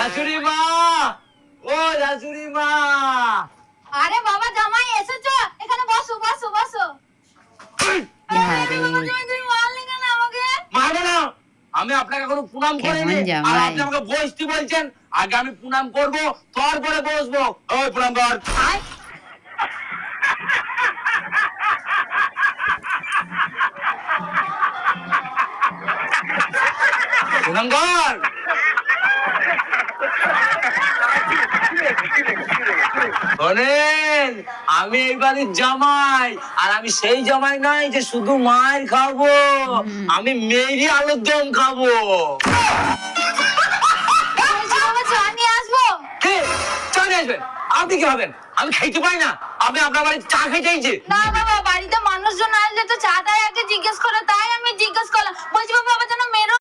শাশুড়ি মা, ও শাশুড়ি মা। আরে বাবা জামাই এসেছো, এখানে বসো বসো বসো। আরে বাবা জামাই তুমি মারলে কেন আমাকে? মারবো না, আমি আপনাকে কোনো প্রণাম করিনি আর আপনি আমাকে বসতে বলছেন। আগে আমি প্রণাম করবো, তারপরে বসবো। ওই প্রণাম কর। প্রণাম কর। শোনেন, আমি এই বাড়ির জামাই, আর আমি সেই জামাই নাই যে শুধু মায়ের খাবো, আমি মেয়েরই আলুর দম খাবো। বলছি বাবা চা নিয়ে আসবো? কে চা নিয়ে আসবেন? আপনি কি হবেন? আমি খাইতে পারি না, আপনি আপনার বাড়ির চা খাইতে চাইছে? না বাবা, বাড়িতে মানুষজন আসলে তো চাটাই আগে জিজ্ঞেস করে, তাই আমি জিজ্ঞেস করলাম। বলছি বাবা যেন মেরো